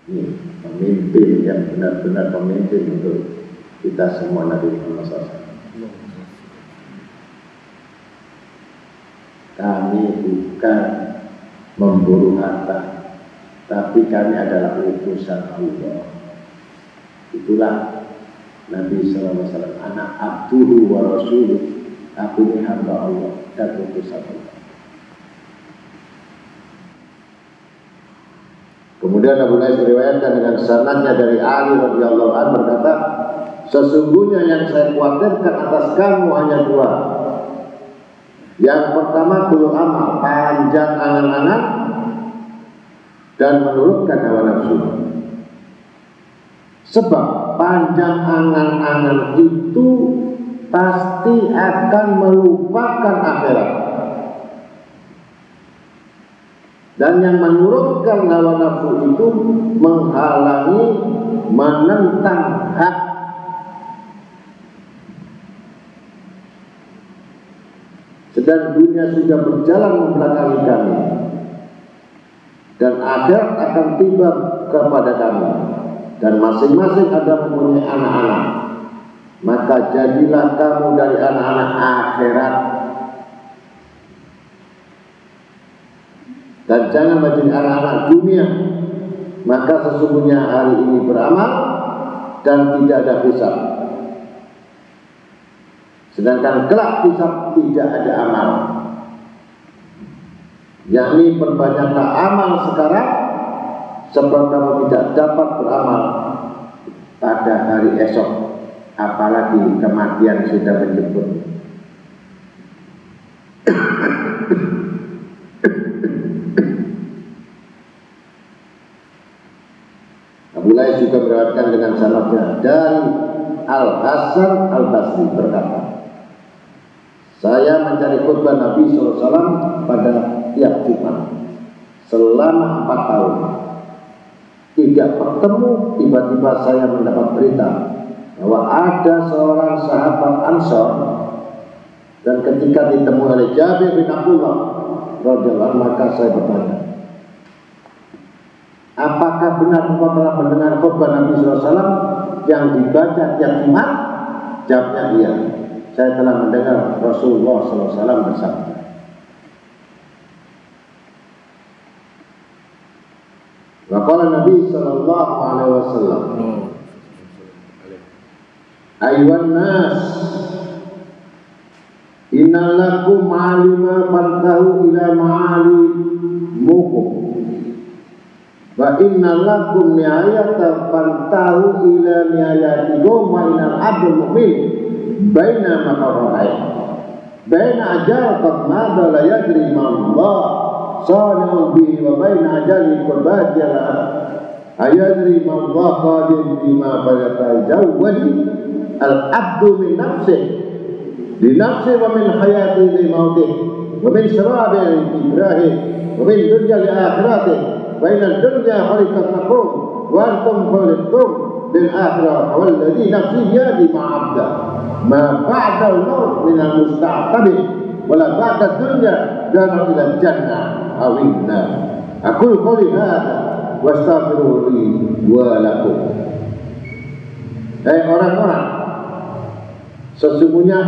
Ini pemimpin yang benar-benar pemimpin untuk kita semua, Nabi Muhammad SAW. Kami bukan memburu harta, tapi kami adalah utusan Allah. Itulah Nabi SAW. Anak abduhu wa rasuluh. Aku ini hamba Allah dan utusan Allah. Kemudian Abu Lais diriwayatkan dengan sanadnya dari Ali radhiyallahu anhu berkata, sesungguhnya yang saya khawatirkan atas kamu hanya dua. Yang pertama tulul amal, panjang angan-angan dan menurutkan hawa nafsu. Sebab panjang angan-angan itu pasti akan melupakan akhirat. Dan yang menurutkan hawa nafsu itu menghalangi, menentang hak. Sedang dunia sudah berjalan membelakangi kami, dan akhirat akan tiba kepada kami, dan masing-masing ada mempunyai anak-anak. Maka jadilah kamu dari anak-anak akhirat, dan jangan menjadi anak-anak dunia. Maka sesungguhnya hari ini beramal dan tidak ada hisab, sedangkan kelak hisab tidak ada amal. Yakni perbanyaklah amal sekarang, sebab kamu tidak dapat beramal pada hari esok, apalagi kematian sudah menjemput. Abu Lais juga meriwayatkan dengan sanadnya dari Al-Hasan Al-Basri berkata, saya mencari khutbah Nabi SAW pada tiap Jumat selama 4 tahun. Tidak bertemu, tiba-tiba saya mendapat berita bahwa ada seorang sahabat Ansor, dan ketika ditemui oleh Jabir bin Abdullah radhiyallahu anhu, maka saya bertanya, apakah benar engkau telah mendengar khutbah Nabi SAW yang dibaca tiap Jumat? Jawabnya iya, saya telah mendengar Rasulullah SAW bersabda. Waqala Nabi sallallahu alaihi wasallam, ayuhan nas, innalakum ma'alima fantahu ila ma'ali mukum, wa innalakum ni'ayata fantahu ila ni'ayatikum, wa innal abdul mu'min baina makarrahain baina ajal qad mada la yadri ma'allah sani'un bihi wa baina ajali kurbajala ayadri ma'allah qadim bima fayatajawwadi al-abdu min nafsih li nafsih wa min hayati li mautih wa min syarabi ibrahim wa min dunya li akhiratih wa inal dunya khaliqat lakum wa antum khaliqtum lil akhirah walladhi nafsi biyadi ma'abda ma ba'da al-maut min al-musta'tabi wala ba'da dunya daru ila jannah awinna. Aku qouli hadza wastaghfiru li wa lakum. Orang-orang, sesungguhnya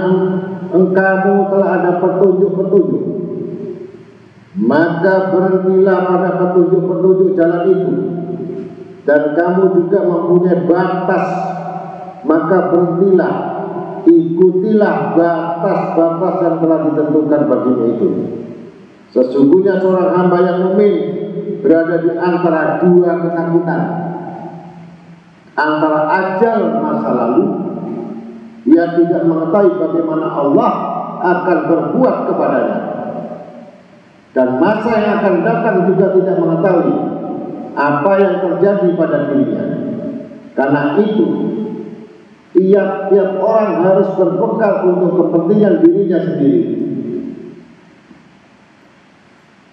engkau telah ada petunjuk-petunjuk, maka berhentilah pada petunjuk-petunjuk jalan itu, dan kamu juga mempunyai batas, maka berhentilah, ikutilah batas-batas yang telah ditentukan bagimu itu. Sesungguhnya seorang hamba yang mukmin berada di antara dua ketakutan, antara ajal masa lalu, ia tidak mengetahui bagaimana Allah akan berbuat kepadanya, dan masa yang akan datang juga tidak mengetahui apa yang terjadi pada dirinya. Karena itu tiap-tiap orang harus berbekal untuk kepentingan dirinya sendiri,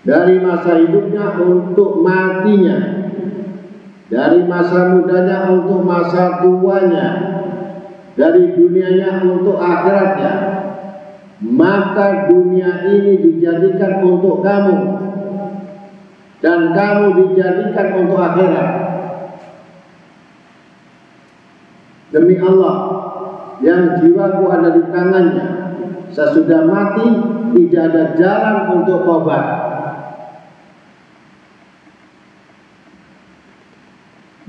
dari masa hidupnya untuk matinya, dari masa mudanya untuk masa tuanya, dari dunianya untuk akhiratnya. Maka dunia ini dijadikan untuk kamu, dan kamu dijadikan untuk akhirat. Demi Allah yang jiwaku ada di tangannya, sesudah mati tidak ada jalan untuk tobat.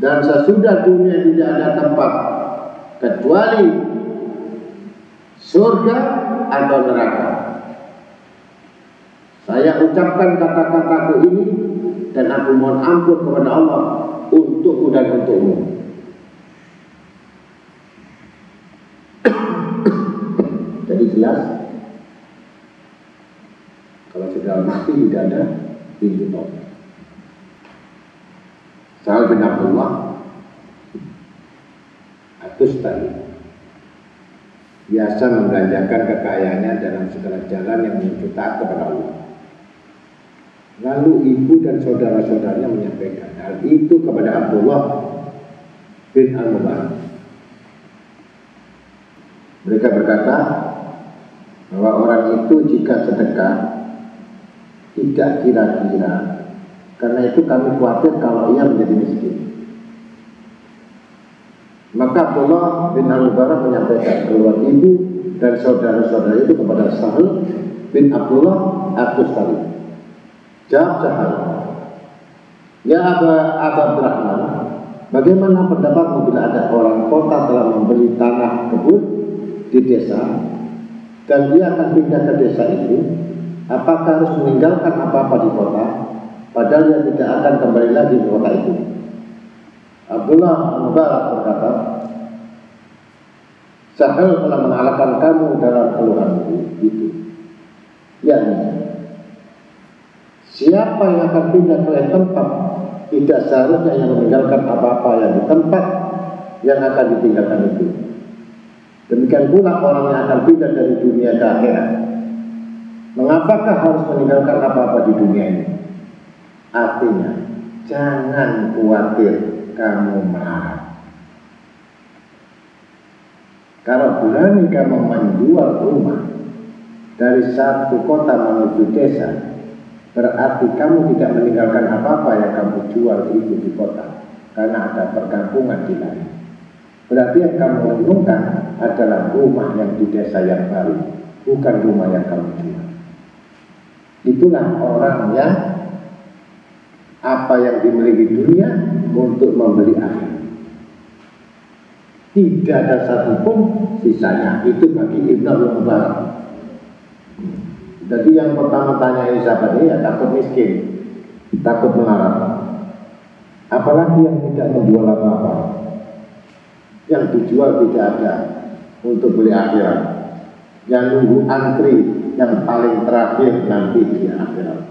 Dan sesudah dunia tidak ada tempat kecuali surga atau neraka. Saya ucapkan kata-kataku ini dan aku mohon ampun kepada Allah untukku dan untukmu. Jadi jelas, kalau sudah mati tidak ada pintu tobat. Sa'ad bin Abdullah At-Tustari biasa membelanjakan kekayaannya dalam segala jalan yang menuju taat kepada Allah. Lalu ibu dan saudara-saudaranya menyampaikan hal itu kepada Abdullah bin Al-Mubarak. Mereka berkata bahwa orang itu jika sedekah tidak kira-kira, karena itu kami khawatir kalau ia menjadi miskin. Maka Abdullah bin Al-Mubarak menyampaikan keluar ibu dan saudara-saudara itu kepada Sahal bin Abdullah At-Tustari. Jawab Sahal, ya Aba Abdurrahman, bagaimana pendapatmu bila ada orang kota telah membeli tanah kebun di desa dan dia akan pindah ke desa itu, apakah harus meninggalkan apa-apa di kota padahal dia tidak akan kembali lagi ke kota itu? Abdullah Mubarak berkata, Sahal telah mengalahkan kamu dalam keluhanmu itu, yakni siapa yang akan pindah ke lain tempat tidak seharusnya yang meninggalkan apa-apa yang di tempat yang akan ditinggalkan itu. Demikian pula orang yang akan pindah dari dunia ke akhirat, mengapakah harus meninggalkan apa-apa di dunia ini? Artinya, jangan khawatir kamu marah. Kalau berani kamu menjual rumah dari satu kota menuju desa, berarti kamu tidak meninggalkan apa-apa yang kamu jual itu di kota, karena ada perkampungan di lain. Berarti yang kamu renungkan adalah rumah yang di desa yang baru, bukan rumah yang kamu jual. Itulah orang yang apa yang dimiliki dunia untuk membeli akhirat. Tidak ada satupun sisanya. Itu bagi Ibnu Mubarak. Jadi yang pertama tanya sahabat ini ya takut miskin, takut melarat. Apalagi yang tidak menjual apa-apa, yang dijual tidak ada untuk beli akhirat, yang nunggu antri yang paling terakhir nanti di akhirat.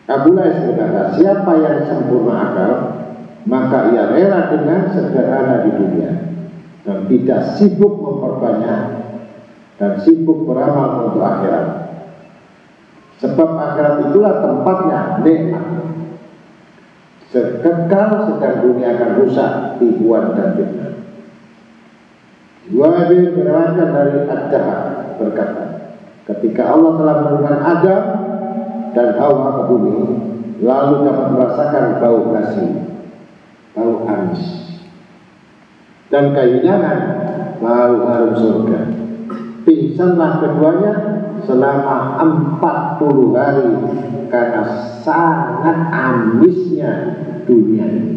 Abu Lais berkata, siapa yang sempurna akal, maka ia rela dengan sederhana di dunia dan tidak sibuk memperbanyak dan sibuk beramal untuk akhirat. Sebab akhirat itulah tempatnya nikmat. Sekekal sedang dunia akan rusak, tipuan dan fitnah. Wahid meriwayatkan dari Ad-Dahab berkata, ketika Allah telah menurunkan Adam dan Hawa ke bumi, lalu dapat merasakan bau kasih, bau amis, dan kehilangan bau harum surga. Pingsanlah keduanya selama 40 hari karena sangat amisnya dunia ini.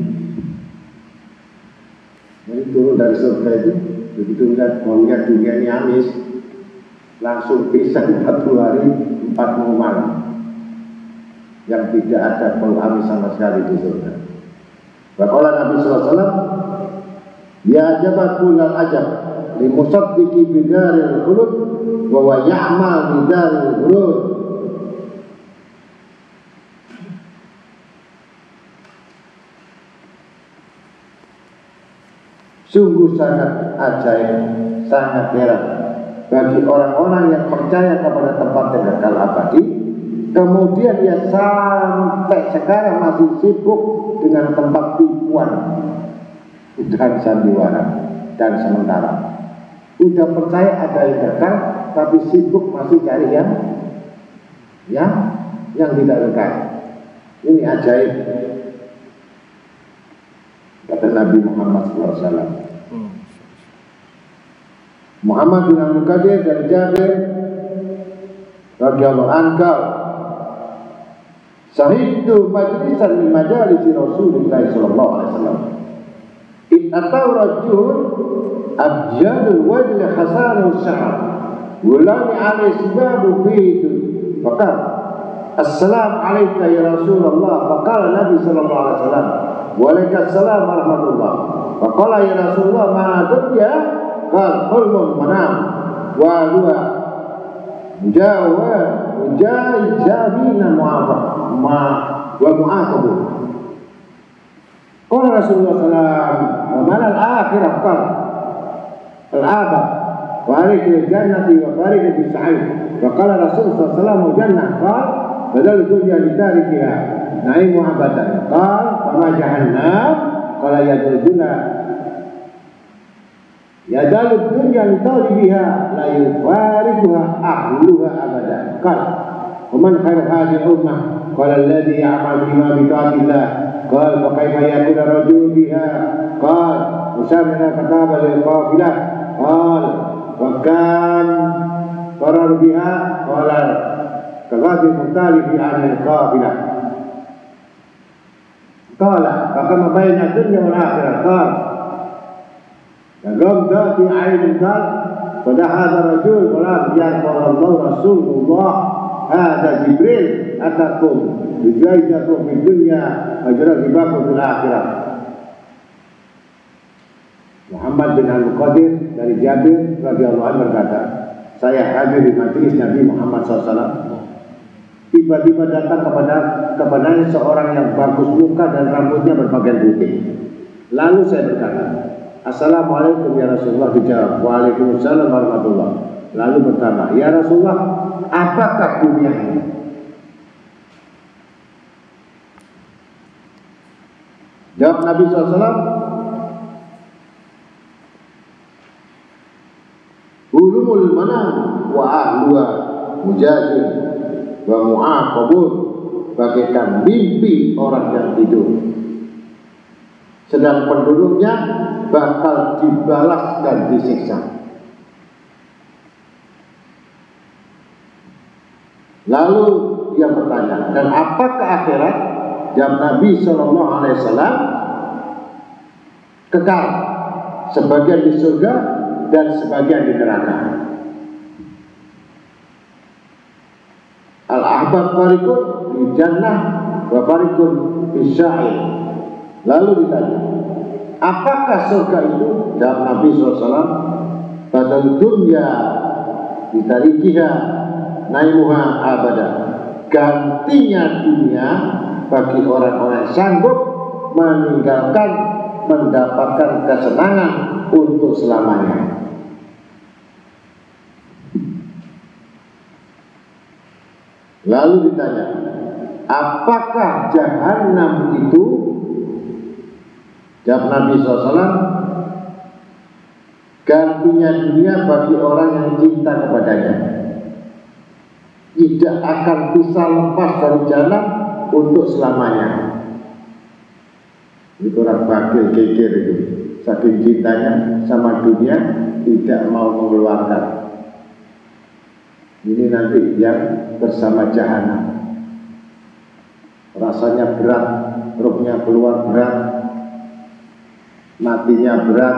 Jadi turun dari surga itu, begitu melihat dunia ini amis, langsung pingsan 40 hari 40 malam, yang tidak ada bau amis sama sekali di surga. Waqala Nabi sallallahu alaihi wasallam, ya ajabat kullal ajab li musaddiqi bidaril khulud wa wa ya'mal bidaril khulud. Sungguh sangat ajaib, sangat heran bagi orang-orang yang percaya kepada tempat yang kekal abadi, kemudian dia sampai sekarang masih sibuk dengan tempat tipuan dan sandiwara dan sementara. Udah percaya ada yang kekal, tapi sibuk masih cari yang yang tidak kekal. Ini ajaib, kata Nabi Muhammad SAW. Muhammad bin Abdul Qadir dari Jabir radhiyallahu anhu, Sahidtu majlisan min majalisi Rasulullah sallallahu alaihi wasallam. Atau rajul abjadul wajhi hasanul sya'r walani alaihi sibabu bihi faqala assalamu alayka ya Rasulullah. Faqala Nabi sallallahu alaihi wasallam wa alaikassalam warahmatullah. Faqala ya Rasulullah ma dunya qala hulmun manam wa huwa mujahidina wa mu'aqabu. Qala Rasulullah sallallahu wa mana al-akhirah qala al-abad wa alayka jannati wa barik fi sa'id. Wa qala Rasulullah sallallahu jannah qala badal dunya litarikiha na'imu abadan qala wa ma jahannam qala yadalud dunya litarikiha la yufarikuha ahluha abadan qala wa man khairu hadhihi ummah qala alladhi ya'mal bima bi ta'atillah qala fa kaifa yakunu rajul biha qala musamina kataba lil qabilah qala wa kan qarar biha qala kagadi mutalifi anil qabilah qala fakama baina dunya wal akhirah qala Gam dati ain qal pada hadha rajul qala ya Allah Rasulullah hadha Jibril atakum bijaidakum fid dunya ajrabibakum fil akhirah. Muhammad bin Abdul Qadir dari Jabir radhiyallahu anhu berkata, saya hadir di majelis Nabi Muhammad SAW. Tiba-tiba datang kepadanya seorang yang bagus muka dan rambutnya berpakaian putih. Lalu saya berkata, Assalamualaikum ya Rasulullah. Dijawab, Waalaikumsalam warahmatullah. Lalu bertanya, ya Rasulullah, apakah dunia ini? Jawab Nabi SAW, ulumul manam wa ahluha mujazir wa mu'aqabun, bagaikan mimpi orang yang tidur, sedang penduduknya bakal dibalas dan disiksa. Lalu dia bertanya, dan apakah akhirat? Jawab Nabi Sallallahu Alaihi Wasallam, kekal, sebagian di surga dan sebagian di neraka. Al-ahbab farikun di jannah wa farikun fi sya'ir. Lalu ditanya, apakah surga itu? Jawab Nabi SAW, badal dunya ditarikiha naimuha abada, gantinya dunia bagi orang-orang yang sanggup meninggalkan mendapatkan kesenangan untuk selamanya. Lalu ditanya, apakah jahanam itu? Jawab Nabi SAW, gantinya dunia bagi orang yang cinta kepadanya, tidak akan bisa lepas dari jalan untuk selamanya. Itu orang bakil geger itu, saking cintanya sama dunia tidak mau mengeluarkan. Ini nanti yang bersama jahanam, rasanya berat, rohnya keluar berat, matinya berat.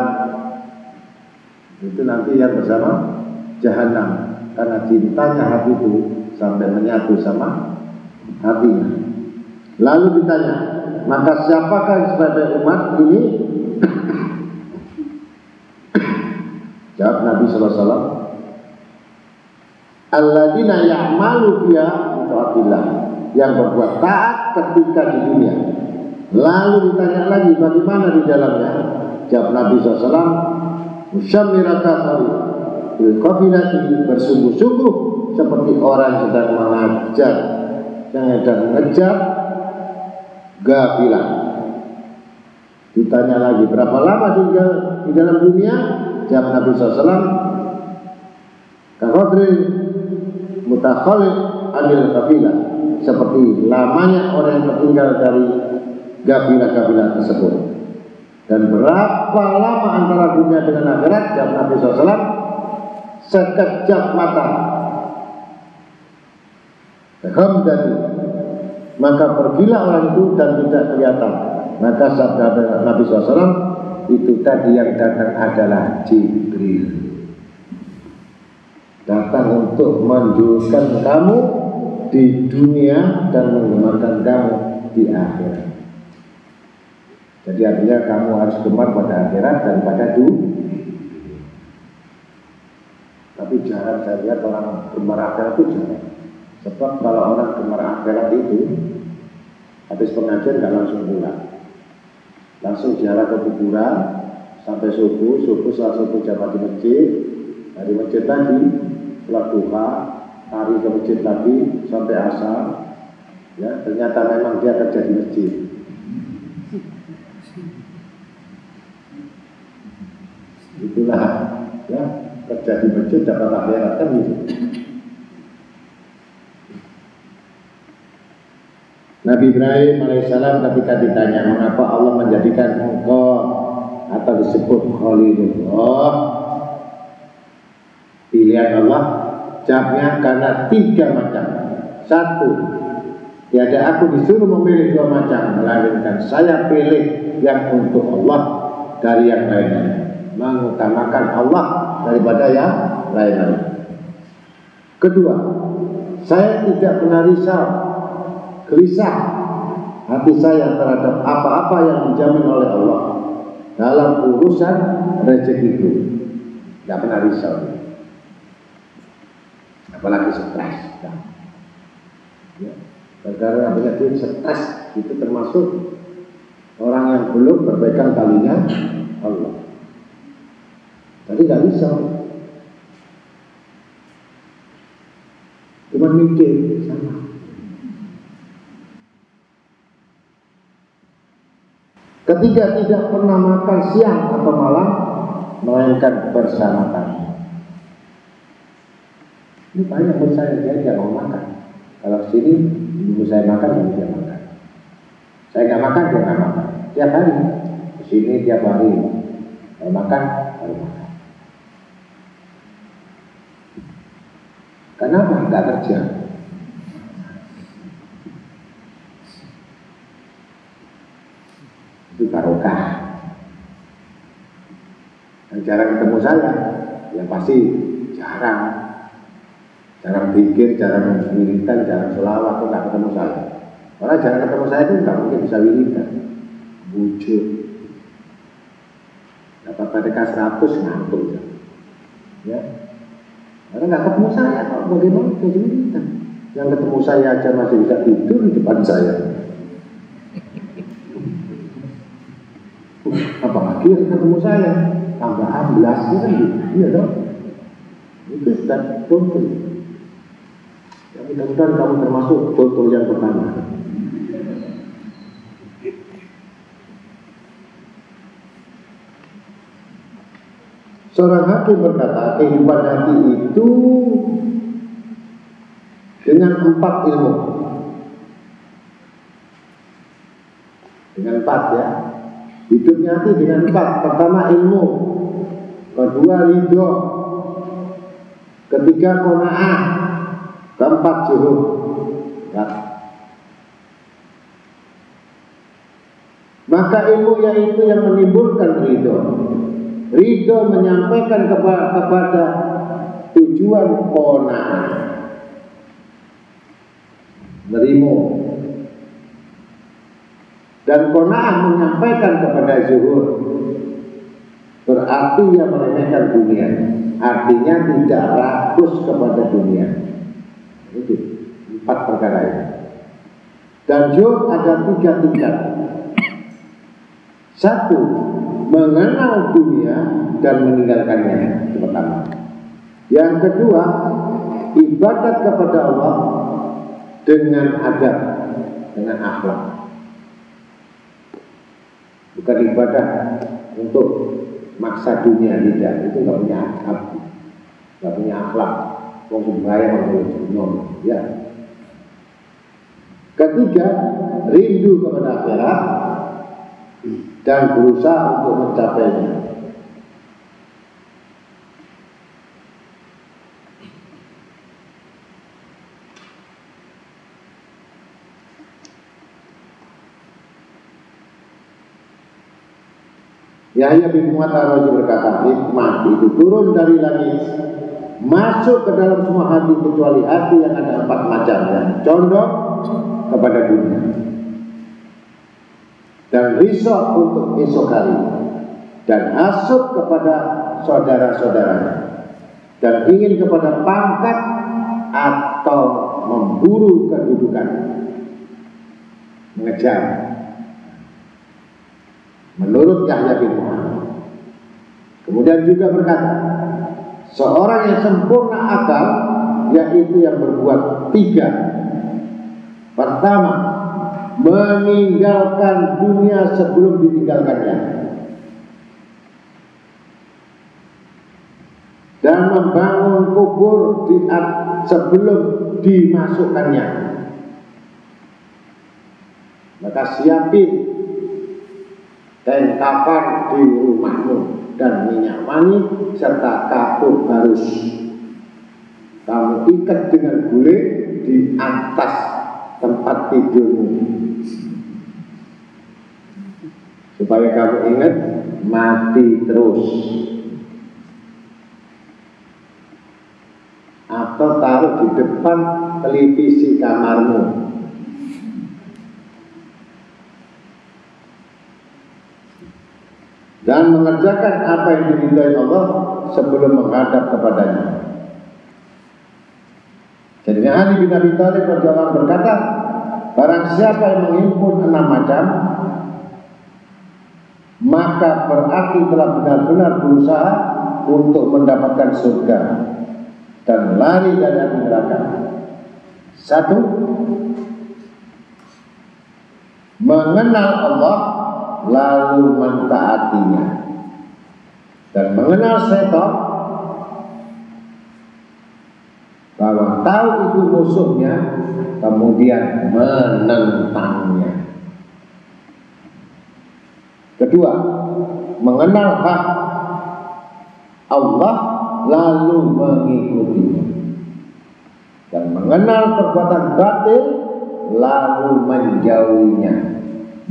Itu nanti yang bersama jahanam, karena cintanya hati itu sampai menyatu sama hatinya. Lalu ditanya, maka siapakah sebagai umat ini? Jawab Nabi SAW, alladzina ya'malu fiha ta'atillah, yang berbuat taat ketika di dunia. Lalu ditanya lagi, bagaimana di dalamnya? Jawab Nabi SAW, musyamirata sari bil qafilati, bersungguh-sungguh seperti orang sedang mengajar, yang sedang mengejar gafilah. Ditanya lagi, berapa lama tinggal di dalam dunia? Jawab Nabi SAW, karodril mutakhalid anil kafilah, seperti lamanya orang yang tertinggal dari kafilah-kafilah tersebut. Dan berapa lama antara dunia dengan akhirat? Kata Nabi SAW, sekejap mata. Hamdani, maka pergilah orang itu dan tidak kelihatan. Maka sabda Nabi SAW, itu tadi yang datang adalah Jibril, datang untuk menjuruskan kamu di dunia dan mengemarkan kamu di akhirat. Jadi artinya kamu harus gemar pada akhirat dan pada dunia. Tapi jarang saya lihat orang gemar akhirat itu jarang. Sebab kalau orang gemar akhirat itu habis pengajian nggak langsung pulang, langsung ziarah ke kuburan sampai subuh langsung berjamaah di masjid, dari masjid tadi sholat duha, lari ke masjid lagi sampai asar. Ya, ternyata memang dia kerja di masjid. Itulah ya, kerja di masjid dapat akhirat kan gitu. Nabi Ibrahim alaihissalam ketika ditanya mengapa Allah menjadikan engkau atau disebut Khalilullah, pilihan Allah, jawabnya karena 3 macam. 1, tiada aku disuruh memilih 2 macam, melainkan saya pilih yang untuk Allah dari yang lainnya, mengutamakan Allah daripada yang lain-lain. Kedua, saya tidak pernah gelisah hati saya terhadap apa-apa yang dijamin oleh Allah dalam urusan rezekiku. Tidak pernah risau, apalagi stres. Ya, karena banyak duit, stres itu termasuk orang yang belum perbaikan kalinya Allah. Tadi nggak risau, cuma mikir sama. Ketiga, tidak pernah makan siang atau malam, melainkan bersama kami. Ini banyak pun saya dia mau makan. Kalau sini ibu saya makan dan dia makan. Saya nggak makan, dia nggak makan. Tiap hari kesini tiap hari. Kalau makan, baru makan. Kenapa nggak kerja? Itu barokah. Yang jarang ketemu saya, yang pasti jarang pikir, jarang wiridan, jarang selawat, itu nggak ketemu saya. Orang jarang ketemu saya itu nggak mungkin bisa wiridan, wujud. Dapat PTK 100 ngantuk ya. Orang nggak ketemu saya, kalau bagaimana bisa wiridan? Yang ketemu saya aja masih bisa tidur di depan saya. Apalagi yang ketemu saya tambah amblas kan gitu, iya dong. Itu sudah contoh. Ya, mudah-mudahan kamu termasuk contoh yang pertama. Seorang hakim berkata, kehidupan hati itu dengan 4 ilmu. Dengan 4 ya. Hidupnya hati dengan 4. Pertama ilmu, kedua ridho, ketiga qanaah, keempat zuhud. Ya. Maka ilmu yaitu yang menimbulkan ridho. Ridho menyampaikan kepada tujuan qanaah, nerimo. Dan qanaah menyampaikan kepada zuhud, berarti ia meremehkan dunia, artinya tidak rakus kepada dunia. Itu 4 perkara ini. Dan zuhud ada 3 tingkat. 1, mengenal dunia dan meninggalkannya, itu pertama. Yang kedua, ibadat kepada Allah dengan adab, dengan akhlak. Bukan ibadah untuk maksa dunia, tidak. Itu nggak punya adab, nggak punya akhlak. Wong bahaya menurut ya. Ketiga, rindu kepada akhirat dan berusaha untuk mencapainya. Yahya bin Mu'adz Ar-Razi berkata, hikmah itu turun dari langit, masuk ke dalam semua hati kecuali hati yang ada 4 macam, yang condong kepada dunia dan risau untuk esok hari dan hasut kepada saudara-saudaranya dan ingin kepada pangkat atau memburu kedudukan, mengejar. Menurut Yahya bin Mu'adz. Kemudian juga berkata, seorang yang sempurna akal, yaitu yang berbuat 3. Pertama, meninggalkan dunia sebelum ditinggalkannya, dan membangun kubur sebelum dimasukkannya. Maka siapin kain kafan di rumahmu dan minyak wangi serta kapur barus. Kamu ikat dengan guling di atas tempat tidurmu, supaya kamu ingat mati terus. Atau taruh di depan televisi kamarmu. Dan mengerjakan apa yang diridhai Allah sebelum menghadap kepadanya. Jadi Ali bin Abi Thalib radhiyallahu anhu berkata, barang siapa yang menghimpun 6 macam, maka berarti telah benar-benar berusaha untuk mendapatkan surga dan lari dari api neraka. 1. Mengenal Allah lalu mentaatinya, dan mengenal setan bahwa tahu itu musuhnya, kemudian menentangnya. Kedua, mengenal hak Allah lalu mengikutinya, dan mengenal perbuatan batil lalu menjauhinya,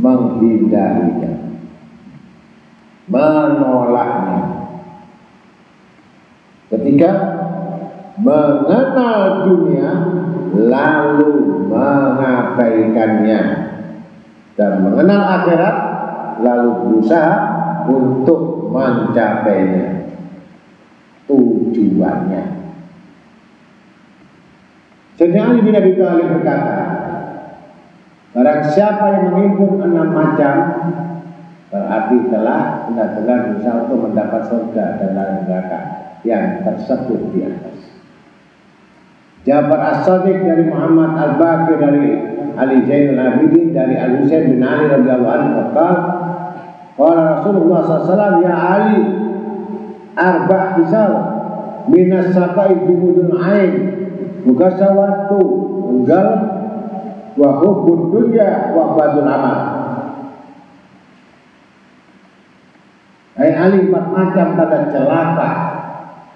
menghindarinya, menolaknya. Ketiga, mengenal dunia lalu mengabaikannya, dan mengenal akhirat lalu berusaha untuk mencapainya, tujuannya. Sayyidina Ali bin Abi Thalib berkata, barang siapa yang menghimpun 6 macam, berarti telah benar-benar berusaha untuk mendapat surga dan lari neraka yang tersebut di atas. Ja'far As-Shadiq dari Muhammad Al-Baqir dari Ali Zainul Abidin dari Al-Husain bin Ali radhiyallahu anhu berkata, qala Rasulullah SAW, ya Ali, arba' hisal minas saqai jumudun ain, buka sawatu enggal wa hubbud dunya wa badul amal. Hai Ali, 4 macam tanda celaka.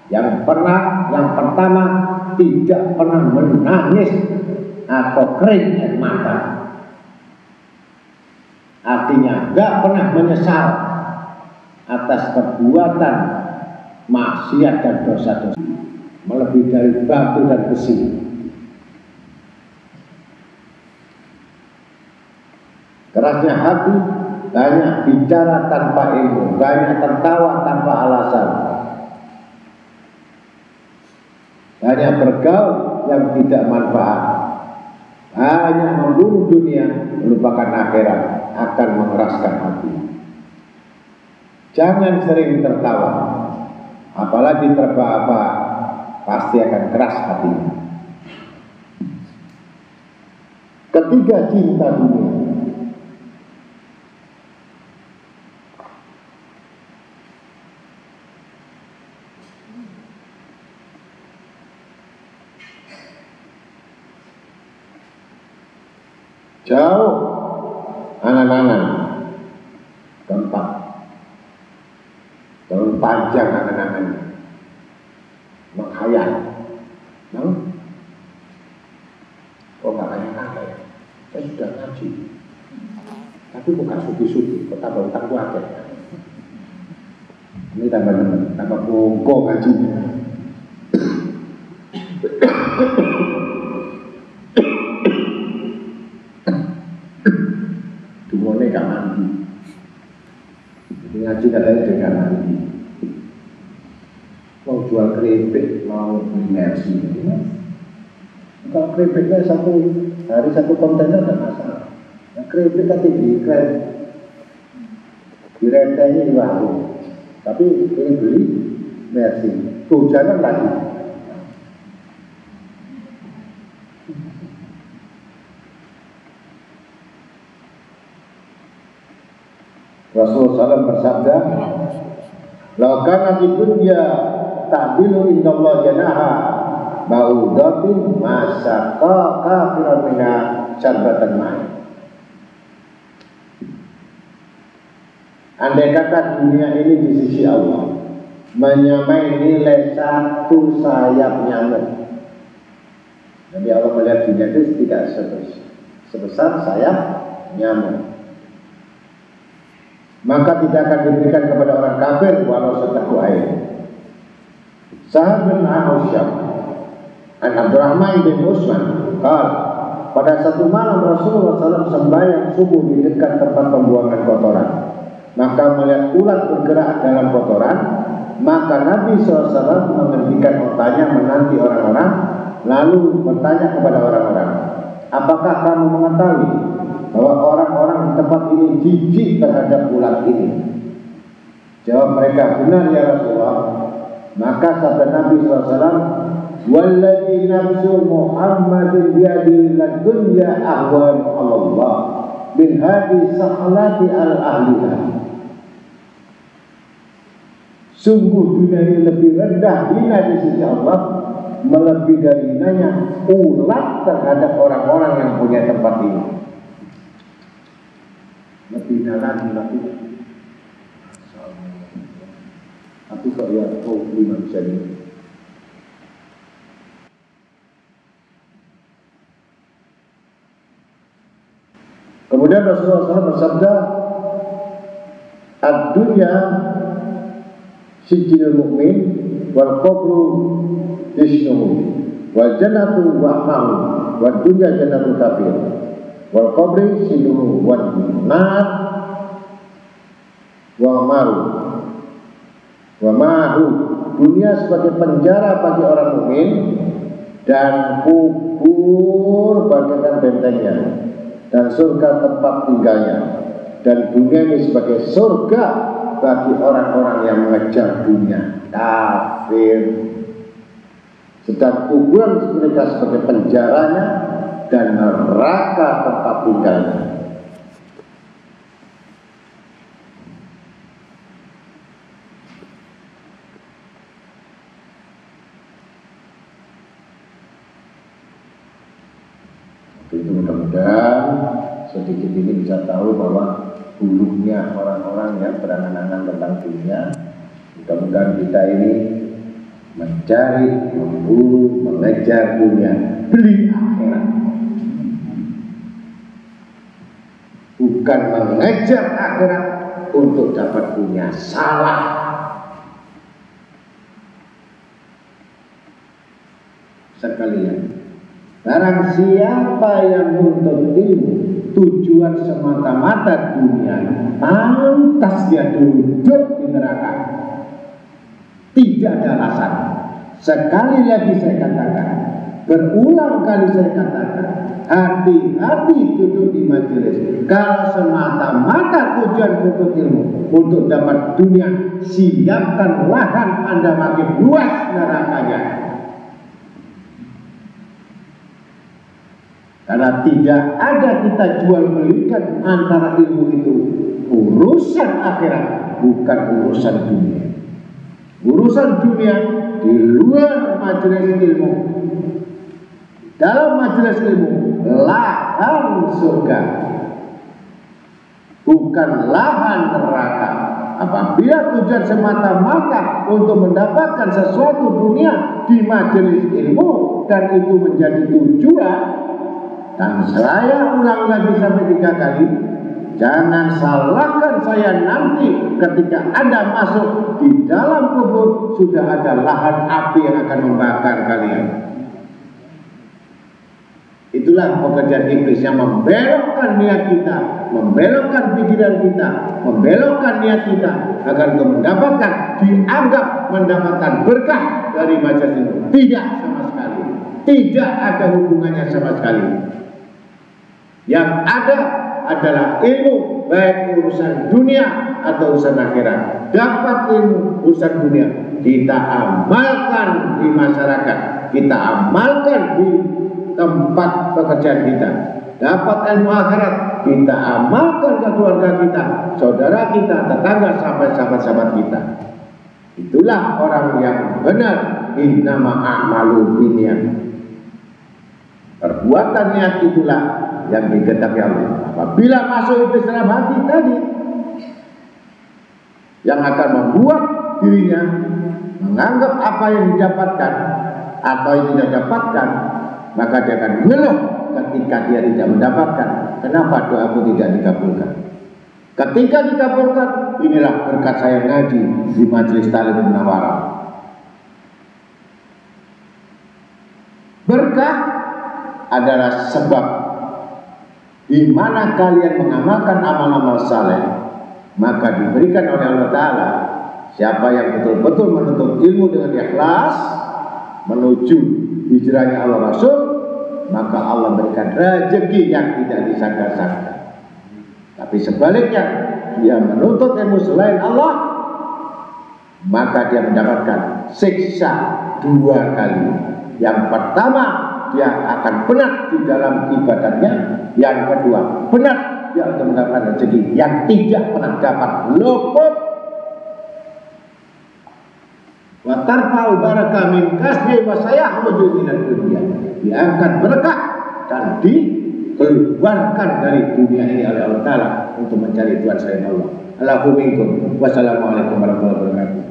Yang pertama, tidak pernah menangis atau kering air mata. Artinya tidak pernah menyesal atas perbuatan maksiat dan dosa-dosa, melebihi dari batu dan besi. Kerasnya hati, banyak bicara tanpa ilmu, banyak tertawa tanpa alasan, banyak bergaul yang tidak manfaat, hanya membunuh dunia, melupakan akhirat, akan mengeraskan hati. Jangan sering tertawa, apalagi terbahak-bahak, pasti akan keras hatinya. Ketiga, cinta dunia. jauh angan-angan keempat, terlalu panjang angan-angan, menghayal, kok nggak kayak saya sudah ngaji, tapi bukan suki-suki, kok tambah utang keluarga. Ini tambah bongkok ngajinya. Dumonya gak mandi. Jadi ngaji katanya juga mandi. Mau jual keripik, mau beli mercy. Kalau keripiknya hari satu kontainer tidak masalah. Nah, keripik kan diiklan, direntengi di warung. Tapi ini beli mercy. Hujanan lagi. Rasulullah SAW bersabda, "Laukana di dunya ta'dilu indallah janaha ba'udatin masyaqa kafiran mina syarbatan ma'i." Andai kata dunia ini di sisi Allah menyamai nilai satu sayap nyamuk. Jadi Allah melihat dunia itu tidak sebesar sayap nyamuk. Maka tidak akan diberikan kepada orang kafir walau seteguk air. Sa'ad bin Ausyam an Abdurrahman bin Utsman pada satu malam Rasulullah SAW sembahyang subuh di dekat tempat pembuangan kotoran. Maka melihat ulat bergerak dalam kotoran, maka Nabi SAW menghentikan ontanya menanti orang-orang, lalu bertanya kepada orang-orang, "Apakah kamu mengetahui bahwa orang-orang di tempat ini jijik terhadap ulat ini?" Jawab mereka, "Benar ya Rasulullah." Maka sabda Nabi SAW, "Walladzi nafsu Muhammadin biyadihi ladunya ahwan Allah min hadi sahlati al-ahliha." Sungguh dunia ini lebih rendah hina di sisi Allah, melebihi dari hinanya ulat terhadap orang-orang yang punya tempat ini. Lebih lagi. Tapi kok ya manusia ini. Kemudian Rasulullah SAW bersabda, "Ad-dunya sijilul mu'min wal qabru jisnuhu wal jannatu wa'mahu wad dunya jannatul kafir wal qabri sinuhu wad nar wa'mahu wa ma'hu." Dunia sebagai penjara bagi orang mukmin dan kubur bagaikan bentengnya, dan surga tempat tinggalnya, dan dunia ini sebagai surga bagi orang-orang yang mengejar dunia kafir. Sedang kuburan mereka sebagai penjaranya dan neraka tempat tinggalnya. Itu mudah-mudahan sedikit ini bisa tahu bahwa buruknya orang-orang yang berangan-angan tentang dunia. Mudah-mudahan kita ini mencari, memburu, mengejar dunia, beli akhirat, bukan mengejar akhirat untuk dapat dunia. Salah. Sekalian, barang siapa yang menuntut ilmu tujuan semata-mata dunia, pantas dia duduk di neraka. Tidak ada alasan. Sekali lagi saya katakan, berulang kali saya katakan, hati-hati duduk di majelis. Kalau semata-mata tujuan untuk ilmu, untuk dapat dunia, siapkan lahan Anda makin luas nerakanya. Karena tidak ada kita jual belikan antara ilmu itu urusan akhirat, bukan urusan dunia. Urusan dunia di luar majelis ilmu. Dalam majelis ilmu lahan surga, bukan lahan neraka. Apabila tujuan semata-mata untuk mendapatkan sesuatu dunia di majelis ilmu dan itu menjadi tujuan, dan saya ulang lagi sampai 3 kali, jangan salahkan saya nanti ketika Anda masuk di dalam kubur sudah ada lahan api yang akan membakar kalian. Itulah pekerjaan iblis yang membelokkan niat kita, membelokkan pikiran kita, membelokkan niat kita agar untuk mendapatkan, dianggap mendapatkan berkah dari majelis itu. Tidak sama sekali, tidak ada hubungannya sama sekali. Yang ada adalah ilmu, baik urusan dunia atau urusan akhirat. Dapat ilmu urusan dunia, kita amalkan di masyarakat, kita amalkan di tempat pekerjaan kita. Dapat ilmu akhirat, kita amalkan ke keluarga kita, saudara kita, tetangga, sampai sahabat-sahabat kita. Itulah orang yang benar. Innama a'malu binniyat. Perbuatan niat itulah yang dikehendaki Allah. Apabila masuk iblis dalam hati tadi, yang akan membuat dirinya menganggap apa yang didapatkan atau yang tidak dapatkan, maka dia akan mengeluh ketika dia tidak mendapatkan. Kenapa doaku tidak dikabulkan? Ketika dikabulkan, inilah berkat saya ngaji di majelis Ta'lim Munawarah. Berkah adalah sebab di mana kalian mengamalkan amal-amal saleh, maka diberikan oleh Allah Ta'ala. Siapa yang betul-betul menuntut ilmu dengan ikhlas menuju hijrahnya Allah Rasul, maka Allah berikan rezeki yang tidak disangka-sangka. Tapi sebaliknya, dia menuntut ilmu selain Allah, maka dia mendapatkan siksa 2 kali. Yang pertama, dia akan penat di dalam ibadatnya. Yang kedua, penat dia untuk mendapatkan rezeki yang tidak pernah dapat, luput. Wa tarfa'u barakah min kasbi wa sayahmudu minad dunya. Diangkat berkah dan dikeluarkan dari dunia ini oleh Allah Ta'ala untuk mencari Tuhan selain Allah. Allahu minkum. Wassalamualaikum warahmatullahi wabarakatuh.